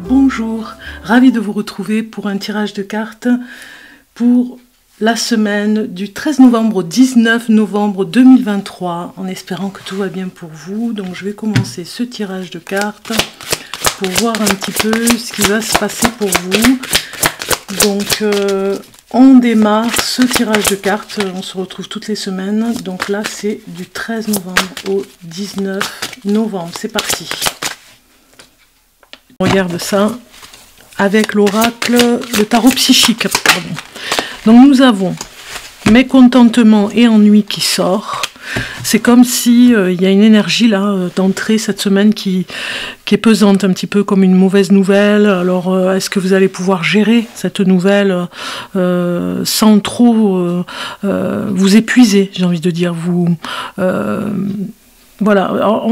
Bonjour, ravi de vous retrouver pour un tirage de cartes pour la semaine du 13 novembre au 19 novembre 2023, en espérant que tout va bien pour vous. Donc je vais commencer ce tirage de cartes pour voir un petit peu ce qui va se passer pour vous. Donc on démarre ce tirage de cartes, on se retrouve toutes les semaines. Donc là c'est du 13 novembre au 19 novembre, c'est parti. On regarde ça avec l'oracle, le tarot psychique. Pardon. Donc nous avons mécontentement et ennui qui sort. C'est comme si il y a une énergie là d'entrée cette semaine qui est pesante, un petit peu comme une mauvaise nouvelle. Alors est-ce que vous allez pouvoir gérer cette nouvelle sans trop vous épuiser, j'ai envie de dire. Voilà, alors,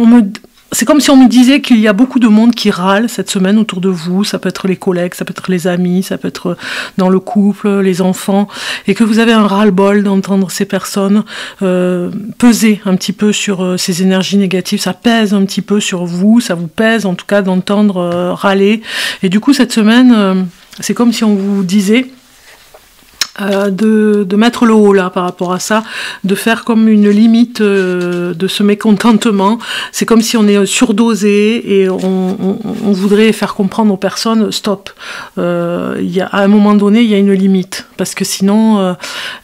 c'est comme si on me disait qu'il y a beaucoup de monde qui râle cette semaine autour de vous. Ça peut être les collègues, ça peut être les amis, ça peut être dans le couple, les enfants. Et que vous avez un ras-le-bol d'entendre ces personnes peser un petit peu sur ces énergies négatives. Ça pèse un petit peu sur vous, ça vous pèse en tout cas d'entendre râler. Et du coup cette semaine, c'est comme si on vous disait... de mettre le haut là par rapport à ça, de faire comme une limite de ce mécontentement. C'est comme si on est surdosé et on voudrait faire comprendre aux personnes stop. À un moment donné il y a une limite, parce que sinon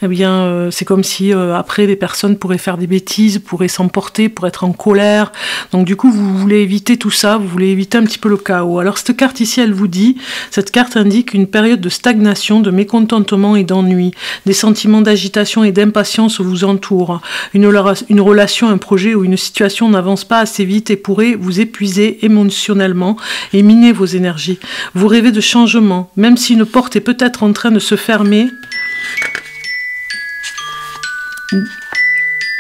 c'est comme si après les personnes pourraient faire des bêtises, pourraient s'emporter, pourraient être en colère. Donc du coup vous voulez éviter tout ça, vous voulez éviter un petit peu le chaos. Alors cette carte ici elle vous dit, cette carte indique une période de stagnation, de mécontentement et d'ennui. Des sentiments d'agitation et d'impatience vous entourent. Une relation, un projet ou une situation n'avance pas assez vite et pourrait vous épuiser émotionnellement et miner vos énergies. Vous rêvez de changement, même si une porte est peut-être en train de se fermer.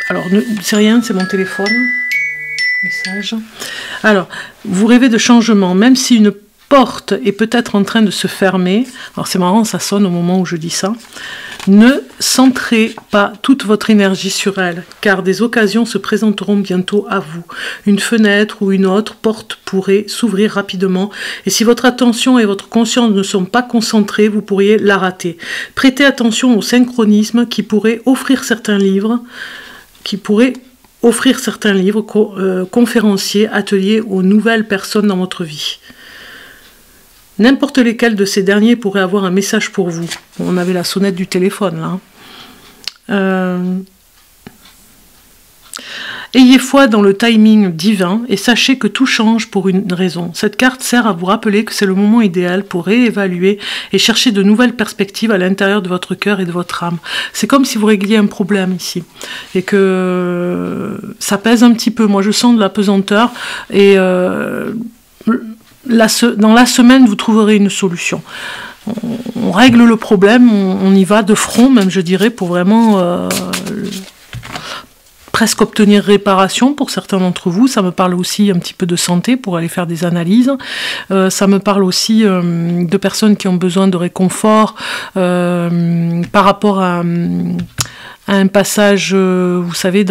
Alors, c'est rien, c'est mon téléphone. Message. Alors, vous rêvez de changement, même si une porte est peut-être en train de se fermer. Alors c'est marrant, ça sonne au moment où je dis ça. Ne centrez pas toute votre énergie sur elle, car des occasions se présenteront bientôt à vous. Une fenêtre ou une autre porte pourrait s'ouvrir rapidement, et si votre attention et votre conscience ne sont pas concentrées, vous pourriez la rater. Prêtez attention au synchronisme qui pourrait offrir certains livres, conférenciers, ateliers aux nouvelles personnes dans votre vie. N'importe lesquels de ces derniers pourraient avoir un message pour vous. On avait la sonnette du téléphone là. Ayez foi dans le timing divin et sachez que tout change pour une raison. Cette carte sert à vous rappeler que c'est le moment idéal pour réévaluer et chercher de nouvelles perspectives à l'intérieur de votre cœur et de votre âme. C'est comme si vous régliez un problème ici et que ça pèse un petit peu. Moi je sens de la pesanteur et... dans la semaine, vous trouverez une solution. On règle le problème, on y va de front, même je dirais, pour vraiment presque obtenir réparation pour certains d'entre vous. Ça me parle aussi un petit peu de santé pour aller faire des analyses. Ça me parle aussi de personnes qui ont besoin de réconfort par rapport à un passage, vous savez,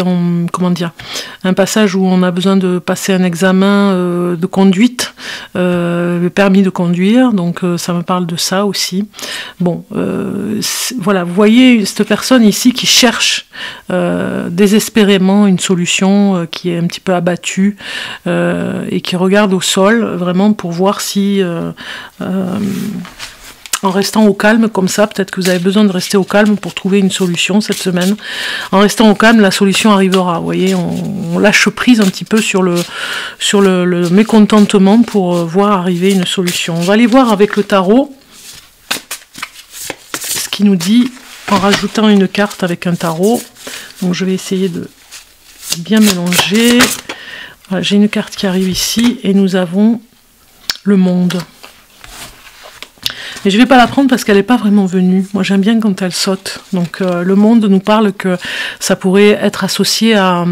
un passage où on a besoin de passer un examen de conduite, le permis de conduire, donc ça me parle de ça aussi. Bon, voilà, vous voyez cette personne ici qui cherche désespérément une solution, qui est un petit peu abattue et qui regarde au sol, vraiment pour voir si... en restant au calme comme ça, peut-être que vous avez besoin de rester au calme pour trouver une solution cette semaine. En restant au calme, la solution arrivera. Vous voyez, on lâche prise un petit peu sur le mécontentement pour voir arriver une solution. On va aller voir avec le tarot ce qu'il nous dit en rajoutant une carte avec un tarot. Donc je vais essayer de bien mélanger. Voilà, j'ai une carte qui arrive ici et nous avons le monde. Mais je ne vais pas la prendre parce qu'elle n'est pas vraiment venue. Moi j'aime bien quand elle saute. Donc le monde nous parle que ça pourrait être associé à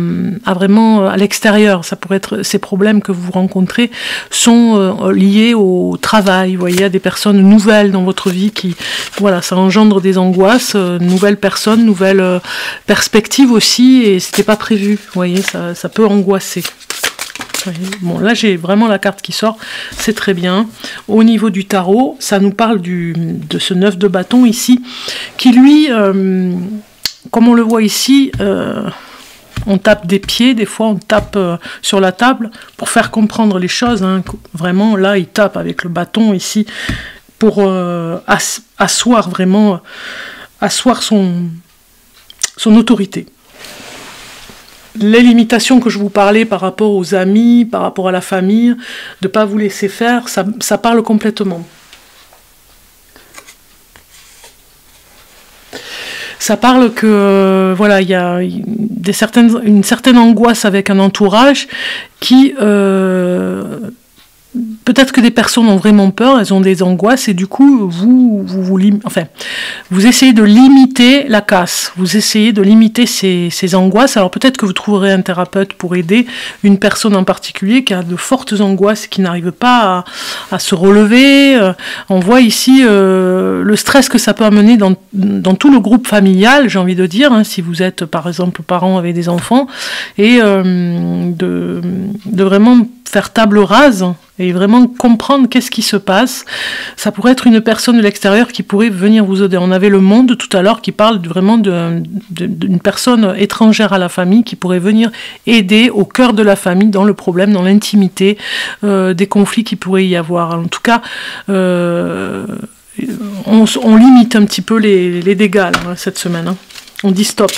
vraiment à l'extérieur. Ça pourrait être, ces problèmes que vous rencontrez sont liés au travail. Vous voyez, à des personnes nouvelles dans votre vie qui, voilà, ça engendre des angoisses, nouvelles personnes, nouvelles perspectives aussi, et c'était pas prévu. Vous voyez, ça peut angoisser. Bon, là j'ai vraiment la carte qui sort, c'est très bien. Au niveau du tarot, ça nous parle de ce 9 de bâton ici, qui lui, comme on le voit ici, on tape des pieds, des fois on tape sur la table pour faire comprendre les choses. Hein. Vraiment, là il tape avec le bâton ici pour asseoir vraiment, asseoir son autorité. Les limitations que je vous parlais par rapport aux amis, par rapport à la famille, de ne pas vous laisser faire, ça parle complètement. Ça parle que voilà, il y a une certaine angoisse avec un entourage qui peut-être que des personnes ont vraiment peur, elles ont des angoisses et du coup vous essayez de limiter la casse, vous essayez de limiter ces angoisses. Alors peut-être que vous trouverez un thérapeute pour aider une personne en particulier qui a de fortes angoisses, qui n'arrive pas à se relever. On voit ici le stress que ça peut amener dans tout le groupe familial, j'ai envie de dire, hein, si vous êtes par exemple parents avec des enfants, et de vraiment faire table rase et vraiment comprendre qu'est-ce qui se passe. Ça pourrait être une personne de l'extérieur qui pourrait venir vous aider. On avait le Monde tout à l'heure qui parle vraiment d'une personne étrangère à la famille qui pourrait venir aider au cœur de la famille, dans le problème, dans l'intimité, des conflits qui pourraient y avoir. En tout cas, on limite un petit peu les dégâts là, cette semaine. Hein. On dit stop.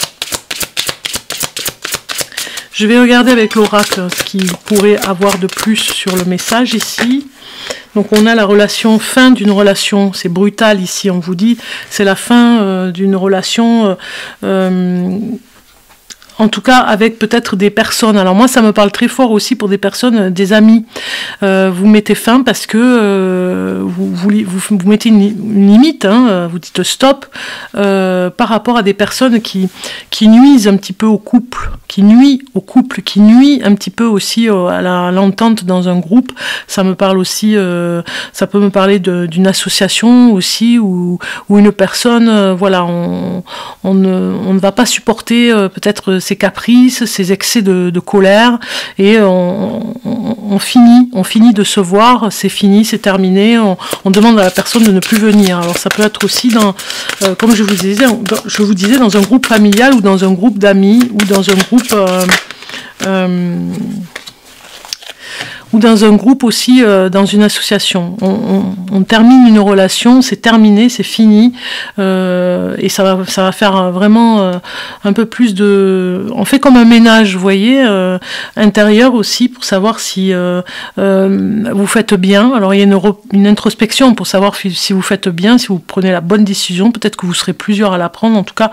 Je vais regarder avec l'oracle ce qu'il pourrait avoir de plus sur le message ici. Donc on a la relation, fin d'une relation, c'est brutal ici, on vous dit, c'est la fin d'une relation, en tout cas avec peut-être des personnes. Alors moi ça me parle très fort aussi pour des personnes, des amis. Vous mettez fin parce que vous mettez une limite, hein, vous dites stop par rapport à des personnes qui nuisent un petit peu au couple, qui nuit un petit peu aussi à l'entente dans un groupe. Ça me parle aussi, ça peut me parler d'une association aussi où une personne, voilà, on ne va pas supporter peut-être ses caprices, ses excès de colère, et on finit de se voir, c'est fini, c'est terminé, on demande à la personne de ne plus venir. Alors ça peut être aussi comme je vous disais, dans un groupe familial ou dans un groupe d'amis ou dans un groupe aussi, dans une association. On termine une relation, c'est terminé, c'est fini, et ça va faire vraiment un peu plus de... On fait comme un ménage, vous voyez, intérieur aussi, pour savoir si vous faites bien. Alors il y a une introspection pour savoir si vous faites bien, si vous prenez la bonne décision. Peut-être que vous serez plusieurs à la prendre. En tout cas,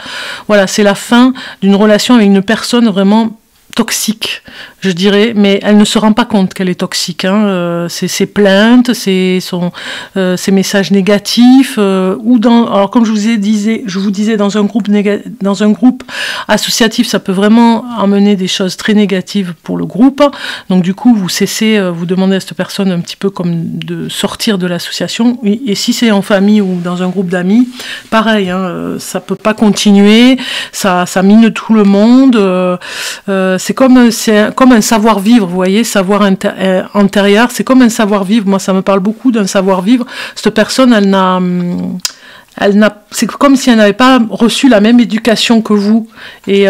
voilà, c'est la fin d'une relation avec une personne vraiment toxique, je dirais, mais elle ne se rend pas compte qu'elle est toxique. Hein. Ses plaintes, ses messages négatifs, alors comme je vous disais, dans un groupe associatif, ça peut vraiment amener des choses très négatives pour le groupe. Donc du coup, vous demandez à cette personne un petit peu comme de sortir de l'association. Et si c'est en famille ou dans un groupe d'amis, pareil, hein, ça peut pas continuer, ça mine tout le monde. C'est comme un savoir-vivre, vous voyez, savoir intérieur, c'est comme un savoir-vivre. Moi, ça me parle beaucoup d'un savoir-vivre. Cette personne, c'est comme si elle n'avait pas reçu la même éducation que vous. Et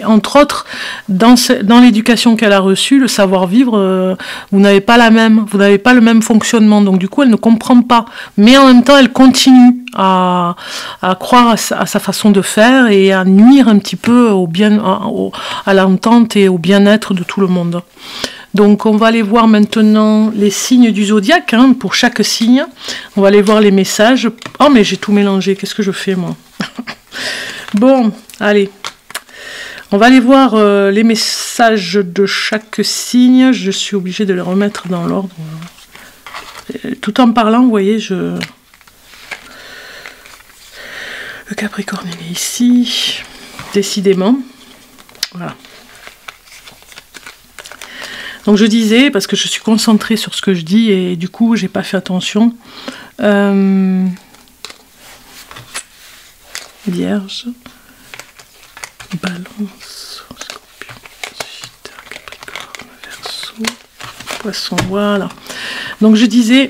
entre autres, dans l'éducation qu'elle a reçue, le savoir-vivre, vous n'avez pas le même fonctionnement. Donc du coup, elle ne comprend pas. Mais en même temps, elle continue à croire à sa façon de faire et à nuire un petit peu à l'entente et au bien-être de tout le monde. Donc on va aller voir maintenant les signes du zodiaque, hein, pour chaque signe. On va aller voir les messages. Oh mais j'ai tout mélangé, qu'est-ce que je fais moi? Bon, allez. On va aller voir les messages de chaque signe. Je suis obligée de les remettre dans l'ordre. Tout en parlant, vous voyez, le Capricorne il est ici. Décidément. Voilà. Donc je disais, parce que je suis concentrée sur ce que je dis et du coup j'ai pas fait attention. Vierge, Balance, Scorpion, Sagittaire, Capricorne. Poisson, voilà. Donc je disais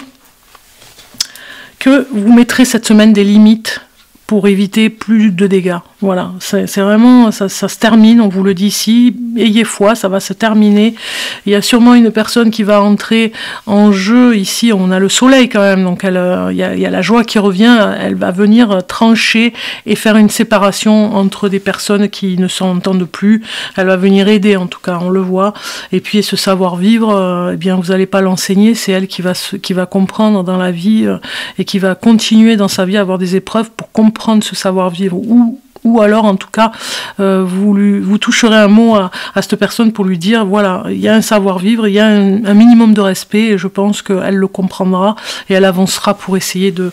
que vous mettrez cette semaine des limites pour éviter plus de dégâts. Voilà, c'est vraiment, ça se termine, on vous le dit ici, ayez foi, ça va se terminer. Il y a sûrement une personne qui va entrer en jeu, ici on a le soleil quand même, donc il y a la joie qui revient, elle va venir trancher et faire une séparation entre des personnes qui ne s'entendent plus, elle va venir aider en tout cas, on le voit, et puis ce savoir-vivre, eh bien vous n'allez pas l'enseigner, c'est elle qui va comprendre dans la vie et qui va continuer dans sa vie à avoir des épreuves pour comprendre ce savoir-vivre, ou alors en tout cas vous toucherez un mot à cette personne pour lui dire voilà, il y a un savoir-vivre, il y a un minimum de respect, et je pense qu'elle le comprendra et elle avancera pour essayer de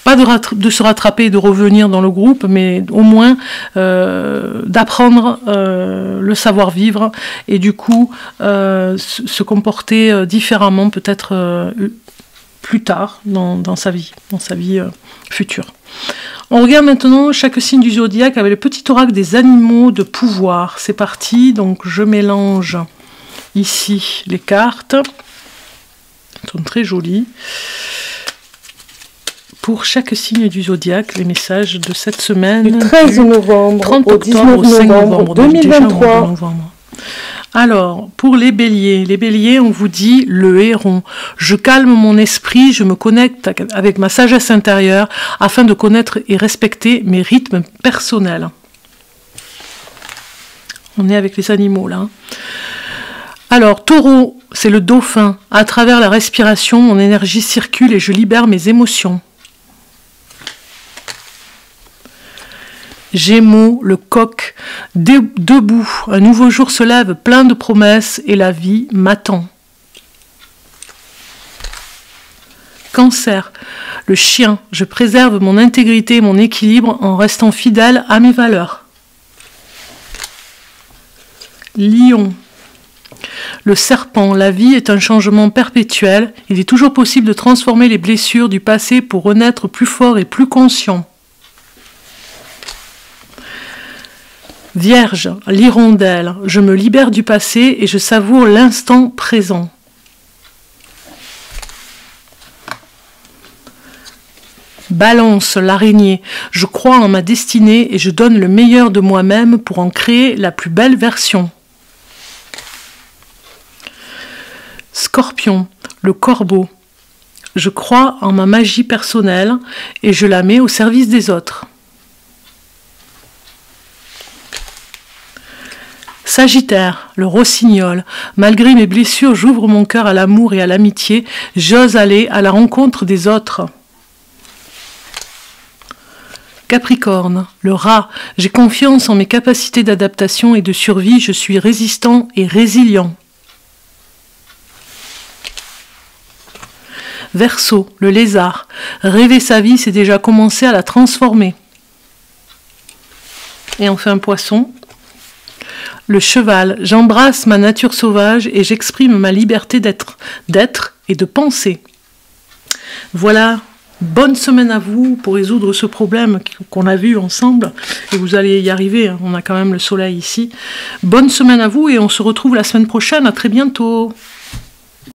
pas de se rattraper et de revenir dans le groupe, mais au moins d'apprendre le savoir-vivre et du coup se comporter différemment peut-être plus tard dans sa vie future. On regarde maintenant chaque signe du zodiaque avec le petit oracle des animaux de pouvoir. C'est parti, donc je mélange ici les cartes. Elles sont très jolies. Pour chaque signe du zodiaque, les messages de cette semaine. Du 13 novembre 30 au octobre 19 au 5 novembre 2023. Alors, pour les béliers, on vous dit le héron. Je calme mon esprit, je me connecte avec ma sagesse intérieure afin de connaître et respecter mes rythmes personnels. On est avec les animaux là. Alors, taureau, c'est le dauphin. À travers la respiration, mon énergie circule et je libère mes émotions. Gémeaux, le coq, debout, un nouveau jour se lève plein de promesses et la vie m'attend. Cancer, le chien, je préserve mon intégrité et mon équilibre en restant fidèle à mes valeurs. Lion, le serpent, la vie est un changement perpétuel, il est toujours possible de transformer les blessures du passé pour renaître plus fort et plus conscient. Vierge, l'hirondelle, je me libère du passé et je savoure l'instant présent. Balance, l'araignée, je crois en ma destinée et je donne le meilleur de moi-même pour en créer la plus belle version. Scorpion, le corbeau, je crois en ma magie personnelle et je la mets au service des autres. Sagittaire, le rossignol, malgré mes blessures, j'ouvre mon cœur à l'amour et à l'amitié, j'ose aller à la rencontre des autres. Capricorne, le rat, j'ai confiance en mes capacités d'adaptation et de survie, je suis résistant et résilient. Verseau, le lézard, rêver sa vie, c'est déjà commencer à la transformer. Et enfin Poisson, le cheval, j'embrasse ma nature sauvage et j'exprime ma liberté d'être et de penser. Voilà, bonne semaine à vous pour résoudre ce problème qu'on a vu ensemble. Et vous allez y arriver, hein, on a quand même le soleil ici. Bonne semaine à vous et on se retrouve la semaine prochaine, à très bientôt.